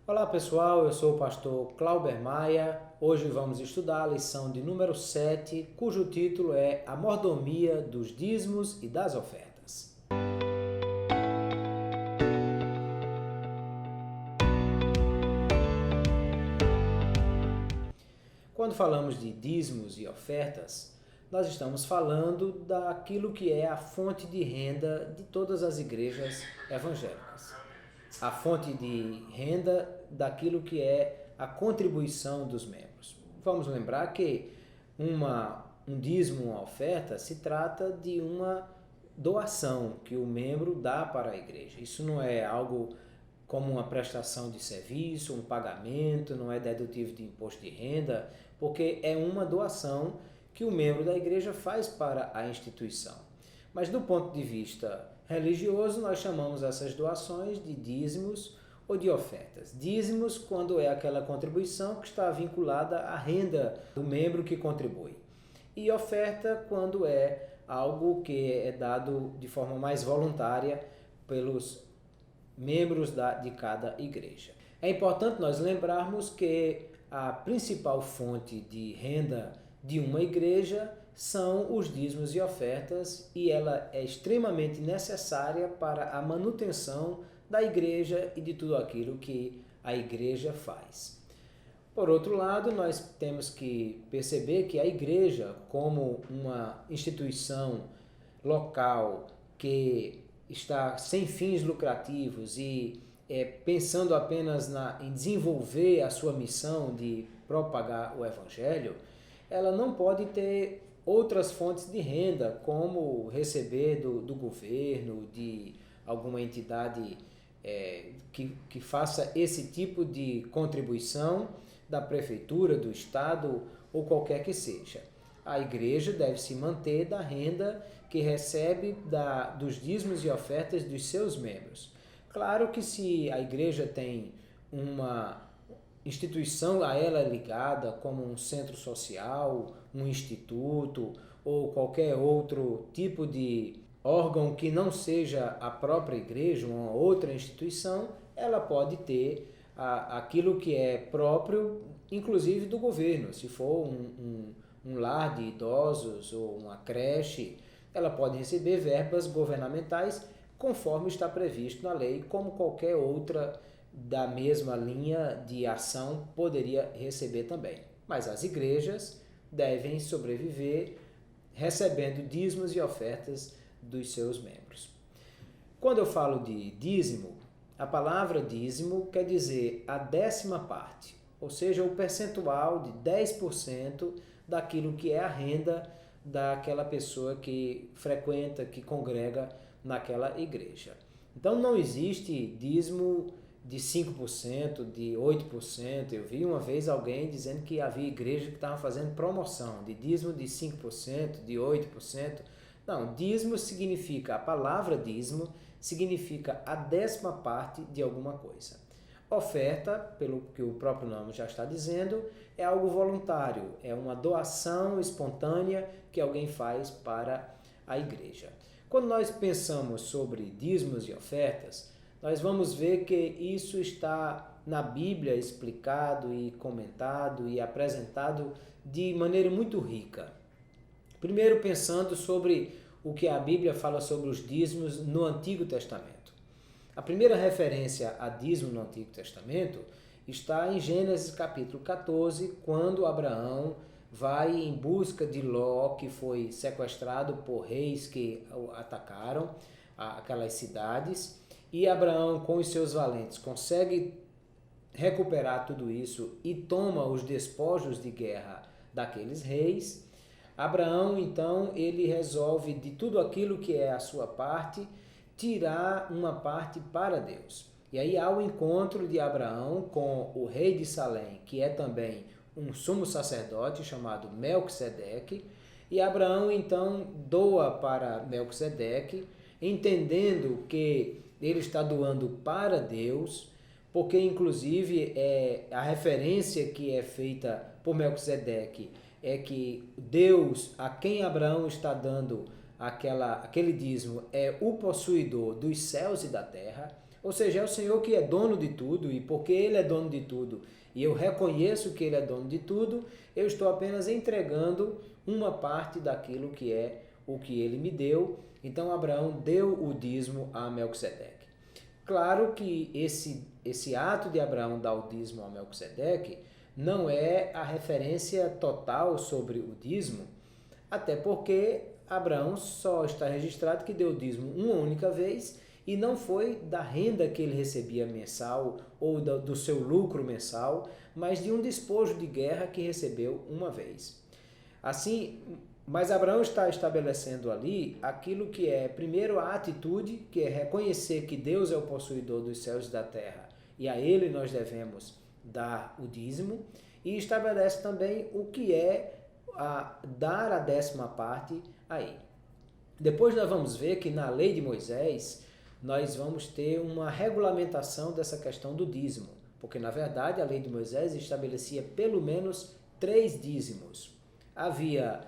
Olá pessoal, eu sou o pastor Clauber Maia. Hoje vamos estudar a lição de número 7, cujo título é A Mordomia dos Dízimos e das Ofertas. Quando falamos de dízimos e ofertas, nós estamos falando daquilo que é a fonte de renda de todas as igrejas evangélicas. A fonte de renda daquilo que é a contribuição dos membros. Vamos lembrar que um dízimo, uma oferta, se trata de uma doação que o membro dá para a igreja. Isso não é algo como uma prestação de serviço, um pagamento, não é dedutivo de imposto de renda, porque é uma doação que o membro da igreja faz para a instituição. Mas do ponto de vista religioso, nós chamamos essas doações de dízimos ou de ofertas. Dízimos quando é aquela contribuição que está vinculada à renda do membro que contribui. E oferta quando é algo que é dado de forma mais voluntária pelos membros de cada igreja. É importante nós lembrarmos que a principal fonte de renda de uma igreja são os dízimos e ofertas, e ela é extremamente necessária para a manutenção da igreja e de tudo aquilo que a igreja faz. Por outro lado, nós temos que perceber que a igreja, como uma instituição local que está sem fins lucrativos e pensando apenas em desenvolver a sua missão de propagar o evangelho, ela não pode ter outras fontes de renda, como receber do governo, de alguma entidade que faça esse tipo de contribuição, da prefeitura, do estado ou qualquer que seja. A igreja deve se manter da renda que recebe dos dízimos e ofertas dos seus membros. Claro que se a igreja tem uma instituição a ela ligada, como um centro social, um instituto ou qualquer outro tipo de órgão que não seja a própria igreja, uma outra instituição, ela pode ter aquilo que é próprio, inclusive do governo. Se for um lar de idosos ou uma creche, ela pode receber verbas governamentais conforme está previsto na lei, como qualquer outra da mesma linha de ação poderia receber também. Mas as igrejas devem sobreviver recebendo dízimos e ofertas dos seus membros. Quando eu falo de dízimo, a palavra dízimo quer dizer a 10ª parte, ou seja, o percentual de 10% daquilo que é a renda daquela pessoa que frequenta, que congrega naquela igreja. Então não existe dízimo de 5%, de 8%. Eu vi uma vez alguém dizendo que havia igreja que estava fazendo promoção de dízimo de 5%, de 8%. Não, dízimo significa, a palavra dízimo significa a 10ª parte de alguma coisa. Oferta, pelo que o próprio nome já está dizendo, é algo voluntário, é uma doação espontânea que alguém faz para a igreja. Quando nós pensamos sobre dízimos e ofertas, nós vamos ver que isso está na Bíblia explicado e comentado e apresentado de maneira muito rica. Primeiro, pensando sobre o que a Bíblia fala sobre os dízimos no Antigo Testamento. A primeira referência a dízimo no Antigo Testamento está em Gênesis capítulo 14, quando Abraão vai em busca de Ló, que foi sequestrado por reis que o atacaram, aquelas cidades, e Abraão, com os seus valentes, consegue recuperar tudo isso e toma os despojos de guerra daqueles reis. Abraão, então, ele resolve de tudo aquilo que é a sua parte, tirar uma parte para Deus. E aí há o encontro de Abraão com o rei de Salém, que é também um sumo sacerdote chamado Melquisedeque, e Abraão então doa para Melquisedeque, entendendo que ele está doando para Deus, porque inclusive a referência que é feita por Melquisedeque é que Deus, a quem Abraão está dando aquele dízimo, é o possuidor dos céus e da terra, Ou seja, é o Senhor que é dono de tudo, e porque Ele é dono de tudo, e eu reconheço que Ele é dono de tudo, eu estou apenas entregando uma parte daquilo que é o que Ele me deu. Então Abraão deu o dízimo a Melquisedeque. Claro que esse ato de Abraão dar o dízimo a Melquisedeque não é a referência total sobre o dízimo, até porque Abraão só está registrado que deu o dízimo uma única vez e não foi da renda que ele recebia mensal ou do seu lucro mensal, mas de um despojo de guerra que recebeu uma vez. Assim, mas Abraão está estabelecendo ali aquilo que é, primeiro, a atitude, que é reconhecer que Deus é o possuidor dos céus e da terra, e a Ele nós devemos dar o dízimo, e estabelece também o que é dar a 10ª parte a Ele. Depois nós vamos ver que na lei de Moisés, nós vamos ter uma regulamentação dessa questão do dízimo, porque na verdade a lei de Moisés estabelecia pelo menos 3 dízimos. Havia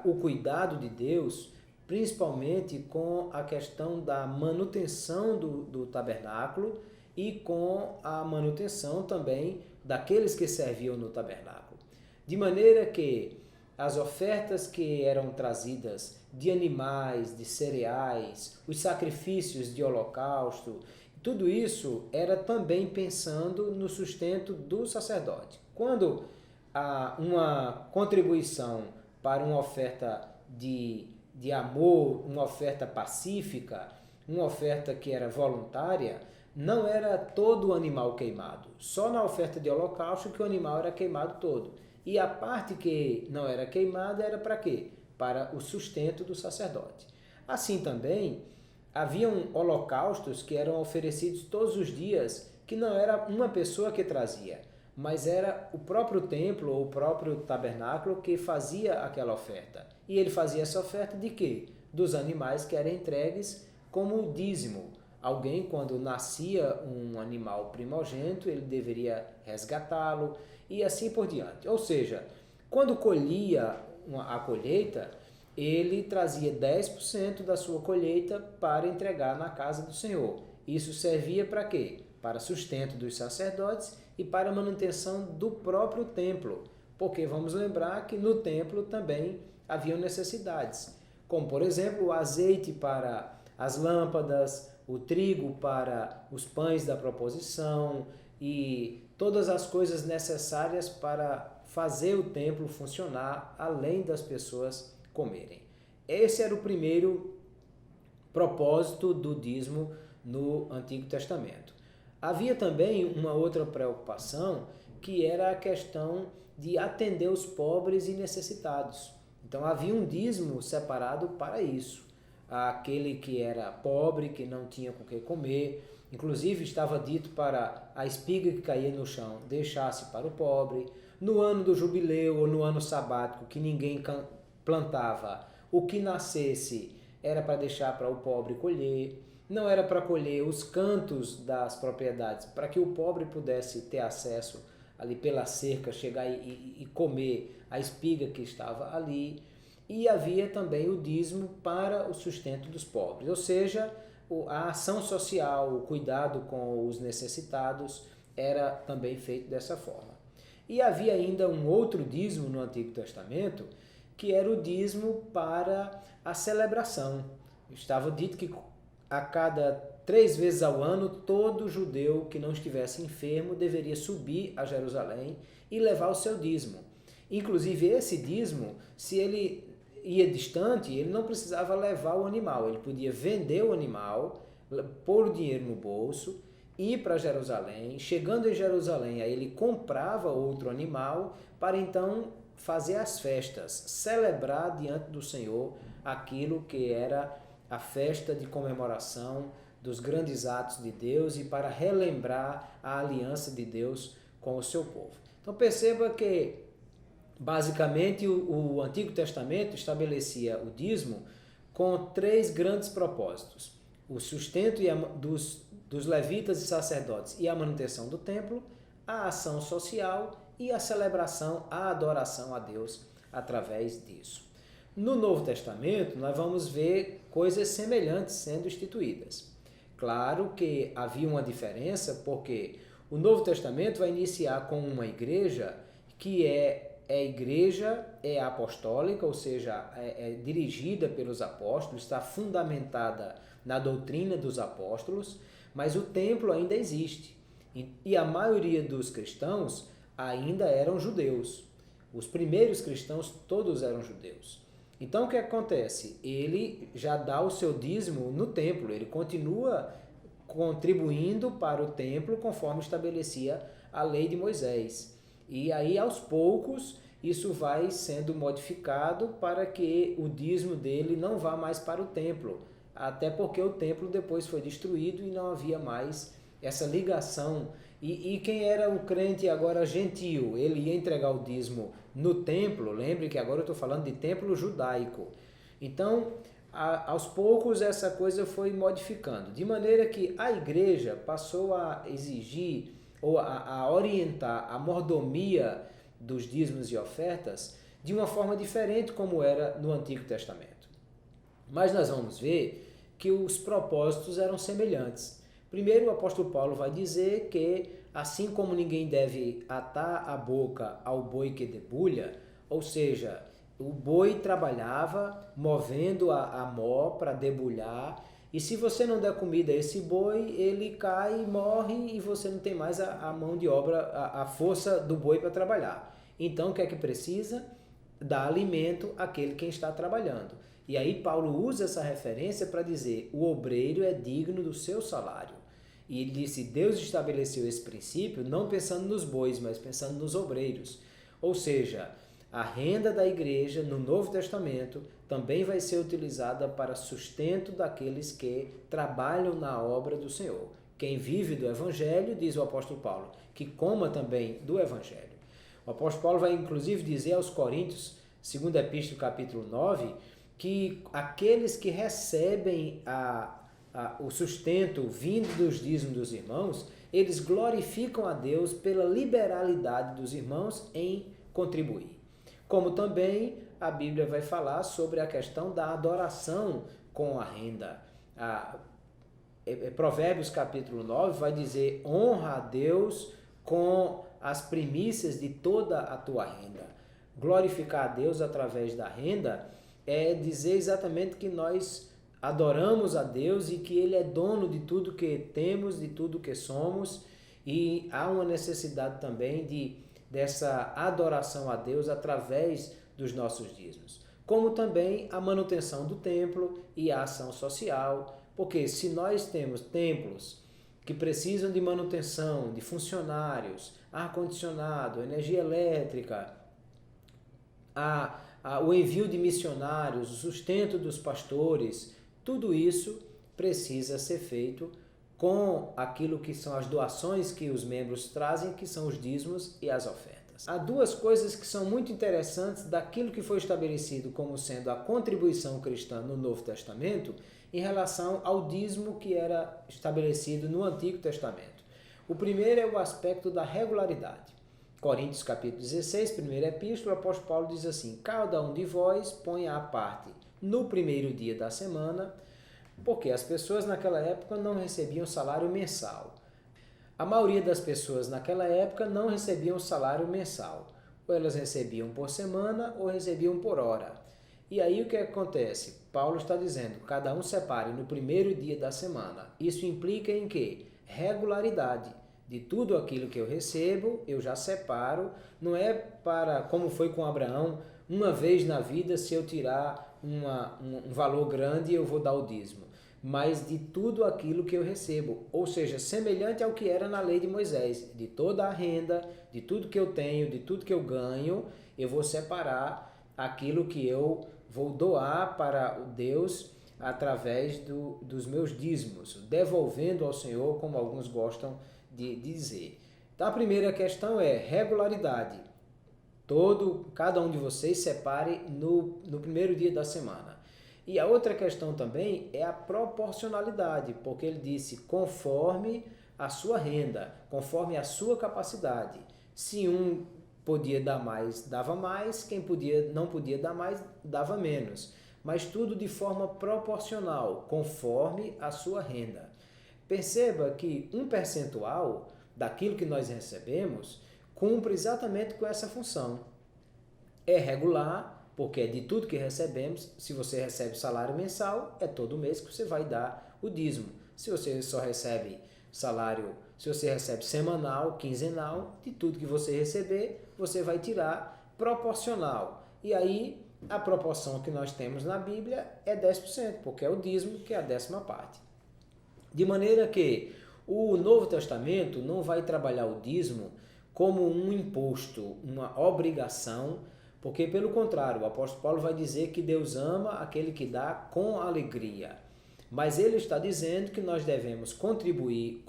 o cuidado de Deus, principalmente com a questão da manutenção do tabernáculo e com a manutenção também daqueles que serviam no tabernáculo. De maneira que as ofertas que eram trazidas de animais, de cereais, os sacrifícios de holocausto, tudo isso era também pensando no sustento do sacerdote. Quando há uma contribuição para uma oferta de amor, uma oferta pacífica, uma oferta que era voluntária, não era todo o animal queimado. Só na oferta de holocausto que o animal era queimado todo. E a parte que não era queimada era para quê? Para o sustento do sacerdote. Assim também, haviam holocaustos que eram oferecidos todos os dias, que não era uma pessoa que trazia, mas era o próprio templo ou o próprio tabernáculo que fazia aquela oferta. E ele fazia essa oferta de quê? Dos animais que eram entregues como dízimo. Alguém, quando nascia um animal primogênito, ele deveria resgatá-lo e assim por diante. Ou seja, quando colhia a colheita, ele trazia 10% da sua colheita para entregar na casa do Senhor. Isso servia para quê? Para sustento dos sacerdotes e para manutenção do próprio templo, porque vamos lembrar que no templo também haviam necessidades, como por exemplo o azeite para as lâmpadas, o trigo para os pães da proposição e todas as coisas necessárias para fazer o templo funcionar, além das pessoas comerem. Esse era o primeiro propósito do dízimo no Antigo Testamento. Havia também uma outra preocupação, que era a questão de atender os pobres e necessitados. Então havia um dízimo separado para isso. Aquele que era pobre, que não tinha com que comer, inclusive estava dito para a espiga que caía no chão, deixasse para o pobre. No ano do jubileu ou no ano sabático, que ninguém plantava, o que nascesse era para deixar para o pobre colher. Não era para colher os cantos das propriedades, para que o pobre pudesse ter acesso ali pela cerca, chegar e comer a espiga que estava ali. E havia também o dízimo para o sustento dos pobres, ou seja, a ação social, o cuidado com os necessitados era também feito dessa forma. E havia ainda um outro dízimo no Antigo Testamento, que era o dízimo para a celebração. Estava dito que a cada 3 vezes ao ano, todo judeu que não estivesse enfermo deveria subir a Jerusalém e levar o seu dízimo. Inclusive, esse dízimo, se ele ia distante, ele não precisava levar o animal. Ele podia vender o animal, pôr o dinheiro no bolso, ir para Jerusalém. Chegando em Jerusalém, aí ele comprava outro animal para então fazer as festas, celebrar diante do Senhor aquilo que era a festa de comemoração dos grandes atos de Deus e para relembrar a aliança de Deus com o seu povo. Então perceba que, basicamente, o Antigo Testamento estabelecia o dízimo com 3 grandes propósitos: o sustento dos levitas e sacerdotes e a manutenção do templo, a ação social e a celebração, a adoração a Deus através disso. No Novo Testamento, nós vamos ver coisas semelhantes sendo instituídas. Claro que havia uma diferença, porque o Novo Testamento vai iniciar com uma igreja que a igreja é apostólica, ou seja, é dirigida pelos apóstolos, está fundamentada na doutrina dos apóstolos, mas o templo ainda existe. E a maioria dos cristãos ainda eram judeus. Os primeiros cristãos todos eram judeus. Então o que acontece? Ele já dá o seu dízimo no templo, ele continua contribuindo para o templo conforme estabelecia a lei de Moisés. E aí aos poucos isso vai sendo modificado para que o dízimo dele não vá mais para o templo, até porque o templo depois foi destruído e não havia mais essa ligação. E quem era o crente agora gentio, ele ia entregar o dízimo no templo, lembre que agora eu estou falando de templo judaico. Então, aos poucos essa coisa foi modificando, de maneira que a igreja passou a exigir ou a orientar a mordomia dos dízimos e ofertas de uma forma diferente como era no Antigo Testamento. Mas nós vamos ver que os propósitos eram semelhantes. Primeiro, o apóstolo Paulo vai dizer que, assim como ninguém deve atar a boca ao boi que debulha, ou seja, o boi trabalhava movendo a mó para debulhar, e se você não der comida a esse boi, ele cai, morre e você não tem mais a mão de obra, a força do boi para trabalhar. Então, o que é que precisa? Dar alimento àquele quem está trabalhando. E aí Paulo usa essa referência para dizer, o obreiro é digno do seu salário. E ele disse, Deus estabeleceu esse princípio não pensando nos bois, mas pensando nos obreiros. Ou seja, a renda da igreja no Novo Testamento também vai ser utilizada para sustento daqueles que trabalham na obra do Senhor. Quem vive do Evangelho, diz o apóstolo Paulo, que coma também do Evangelho. O apóstolo Paulo vai inclusive dizer aos Coríntios, 2ª Epístola, capítulo 9, que aqueles que recebem o sustento vindo dos dízimos dos irmãos, eles glorificam a Deus pela liberalidade dos irmãos em contribuir. Como também a Bíblia vai falar sobre a questão da adoração com a renda. Provérbios capítulo 9 vai dizer, honra a Deus com as primícias de toda a tua renda. Glorificar a Deus através da renda é dizer exatamente que nós adoramos a Deus e que Ele é dono de tudo que temos, de tudo que somos, e há uma necessidade também dessa adoração a Deus através dos nossos dízimos. Como também a manutenção do templo e a ação social, porque se nós temos templos que precisam de manutenção, de funcionários, ar-condicionado, energia elétrica, o envio de missionários, o sustento dos pastores, tudo isso precisa ser feito com aquilo que são as doações que os membros trazem, que são os dízimos e as ofertas. Há duas coisas que são muito interessantes daquilo que foi estabelecido como sendo a contribuição cristã no Novo Testamento em relação ao dízimo que era estabelecido no Antigo Testamento. O primeiro é o aspecto da regularidade. Coríntios capítulo 16, primeira epístola, o apóstolo Paulo diz assim, cada um de vós põe à parte no primeiro dia da semana, porque as pessoas naquela época não recebiam salário mensal. A maioria das pessoas naquela época não recebiam salário mensal. Ou elas recebiam por semana ou recebiam por hora. E aí o que acontece? Paulo está dizendo, cada um separe no primeiro dia da semana. Isso implica em quê? Regularidade. De tudo aquilo que eu recebo, eu já separo. Não é para, como foi com Abraão, uma vez na vida, se eu tirar um valor grande, eu vou dar o dízimo. Mas de tudo aquilo que eu recebo. Ou seja, semelhante ao que era na lei de Moisés. De toda a renda, de tudo que eu tenho, de tudo que eu ganho, eu vou separar aquilo que eu vou doar para o Deus através dos meus dízimos, devolvendo ao Senhor, como alguns gostam de dizer. Então a primeira questão é regularidade. Cada um de vocês separe no primeiro dia da semana. E a outra questão também é a proporcionalidade, porque ele disse conforme a sua renda, conforme a sua capacidade. Se um podia dar mais, dava mais, quem não podia dar mais, dava menos. Mas tudo de forma proporcional, conforme a sua renda. perceba que um percentual daquilo que nós recebemos cumpre exatamente com essa função. É regular, porque é de tudo que recebemos. Se você recebe salário mensal, é todo mês que você vai dar o dízimo. Se você só recebe salário, se você recebe semanal, quinzenal, de tudo que você receber, você vai tirar proporcional. E aí, a proporção que nós temos na Bíblia é 10%, porque é o dízimo, que é a 10ª parte. De maneira que o Novo Testamento não vai trabalhar o dízimo como um imposto, uma obrigação, porque, pelo contrário, o apóstolo Paulo vai dizer que Deus ama aquele que dá com alegria. Mas ele está dizendo que nós devemos contribuir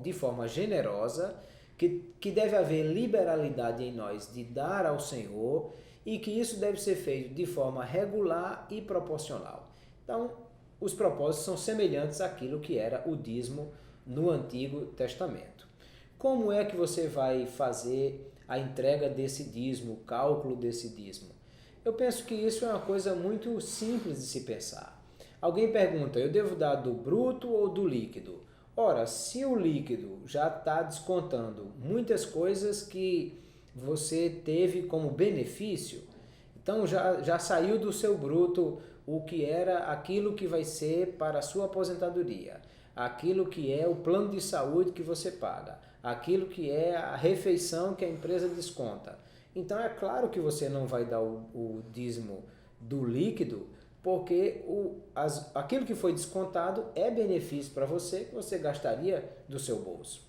de forma generosa, que deve haver liberalidade em nós de dar ao Senhor e que isso deve ser feito de forma regular e proporcional. Então, os propósitos são semelhantes àquilo que era o dízimo no Antigo Testamento. Como é que você vai fazer a entrega desse dízimo, o cálculo desse dízimo? Eu penso que isso é uma coisa muito simples de se pensar. Alguém pergunta, eu devo dar do bruto ou do líquido? Ora, se o líquido já está descontando muitas coisas que você teve como benefício, então já saiu do seu bruto o que era aquilo que vai ser para a sua aposentadoria, aquilo que é o plano de saúde que você paga, aquilo que é a refeição que a empresa desconta. Então é claro que você não vai dar o dízimo do líquido, porque aquilo que foi descontado é benefício para você, que você gastaria do seu bolso.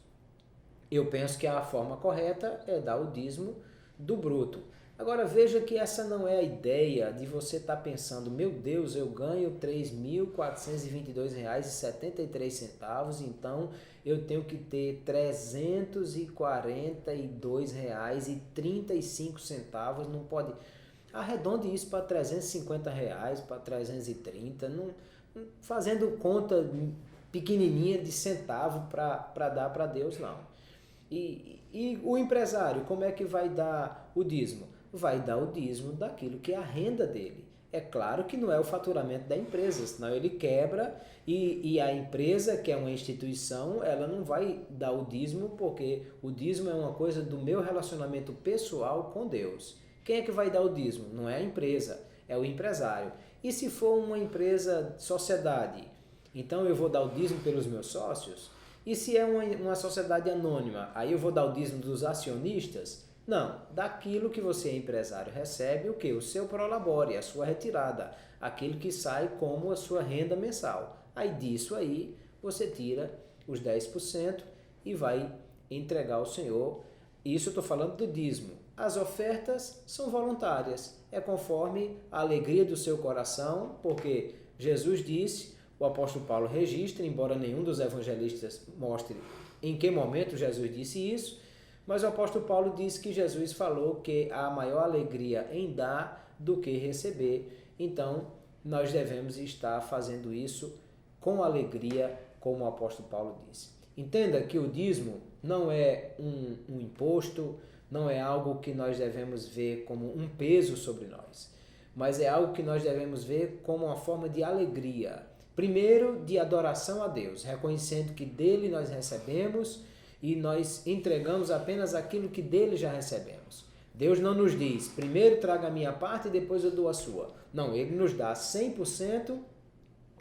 Eu penso que a forma correta é dar o dízimo do bruto. Agora veja que essa não é a ideia de você estar pensando, meu Deus, eu ganho R$ 3.422,73, então eu tenho que ter R$ 342,35, não pode... Arredonde isso para R$ 350, para 330, fazendo conta pequenininha de centavo para dar para Deus, não. E o empresário, como é que vai dar o dízimo? Vai dar o dízimo daquilo que é a renda dele. É claro que não é o faturamento da empresa, senão ele quebra e a empresa, que é uma instituição, ela não vai dar o dízimo, porque o dízimo é uma coisa do meu relacionamento pessoal com Deus. Quem é que vai dar o dízimo? Não é a empresa, é o empresário. E se for uma empresa, sociedade, então eu vou dar o dízimo pelos meus sócios? E se é uma sociedade anônima, aí eu vou dar o dízimo dos acionistas? Não, daquilo que você, empresário, recebe, o quê? O seu prolabore, a sua retirada, aquilo que sai como a sua renda mensal. Aí disso aí, você tira os 10% e vai entregar ao Senhor. Isso eu estou falando do dízimo. As ofertas são voluntárias, é conforme a alegria do seu coração, porque Jesus disse, o apóstolo Paulo registra, embora nenhum dos evangelistas mostre em que momento Jesus disse isso, mas o apóstolo Paulo disse que Jesus falou que há maior alegria em dar do que receber. Então, nós devemos estar fazendo isso com alegria, como o apóstolo Paulo disse. Entenda que o dízimo não é um imposto, não é algo que nós devemos ver como um peso sobre nós, mas é algo que nós devemos ver como uma forma de alegria. Primeiro, de adoração a Deus, reconhecendo que dele nós recebemos e nós entregamos apenas aquilo que dele já recebemos. Deus não nos diz, primeiro traga a minha parte e depois eu dou a sua. Não, ele nos dá 100%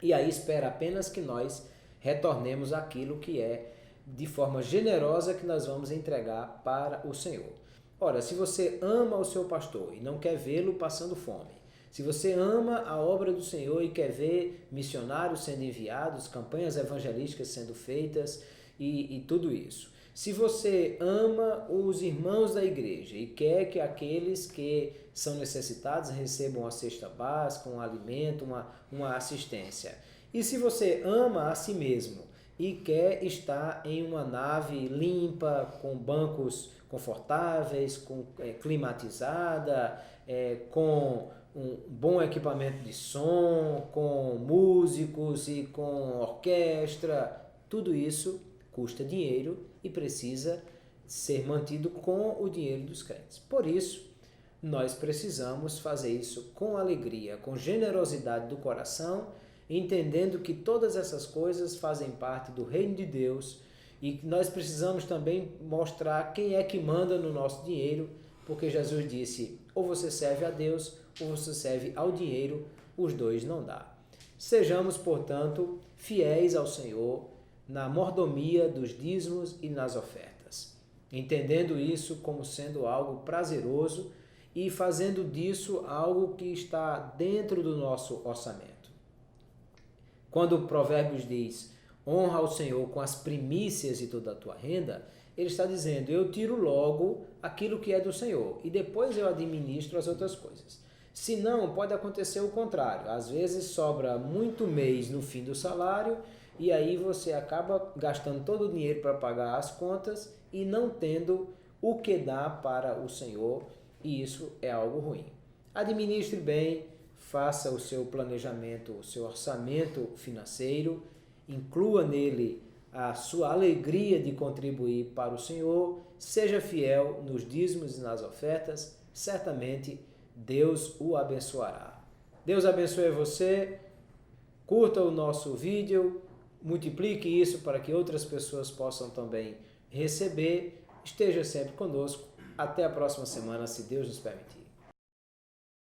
e aí espera apenas que nós retornemos aquilo que é de forma generosa que nós vamos entregar para o Senhor. Ora, se você ama o seu pastor e não quer vê-lo passando fome, se você ama a obra do Senhor e quer ver missionários sendo enviados, campanhas evangelísticas sendo feitas e tudo isso, se você ama os irmãos da igreja e quer que aqueles que são necessitados recebam a cesta básica, um alimento, uma assistência, e se você ama a si mesmo e quer estar em uma nave limpa, com bancos confortáveis, climatizada, com um bom equipamento de som, com músicos e com orquestra, tudo isso custa dinheiro e precisa ser mantido com o dinheiro dos crentes. Por isso, nós precisamos fazer isso com alegria, com generosidade do coração, entendendo que todas essas coisas fazem parte do reino de Deus e que nós precisamos também mostrar quem é que manda no nosso dinheiro, porque Jesus disse, ou você serve a Deus ou você serve ao dinheiro, os dois não dá. Sejamos, portanto, fiéis ao Senhor na mordomia dos dízimos e nas ofertas, entendendo isso como sendo algo prazeroso e fazendo disso algo que está dentro do nosso orçamento. Quando o Provérbios diz, honra ao Senhor com as primícias de toda a tua renda, ele está dizendo, eu tiro logo aquilo que é do Senhor e depois eu administro as outras coisas. Se não, pode acontecer o contrário. Às vezes sobra muito mês no fim do salário e aí você acaba gastando todo o dinheiro para pagar as contas e não tendo o que dar para o Senhor, e isso é algo ruim. Administre bem, faça o seu planejamento, o seu orçamento financeiro, inclua nele a sua alegria de contribuir para o Senhor, seja fiel nos dízimos e nas ofertas, certamente Deus o abençoará. Deus abençoe você, curta o nosso vídeo, multiplique isso para que outras pessoas possam também receber. Esteja sempre conosco. Até a próxima semana, se Deus nos permitir.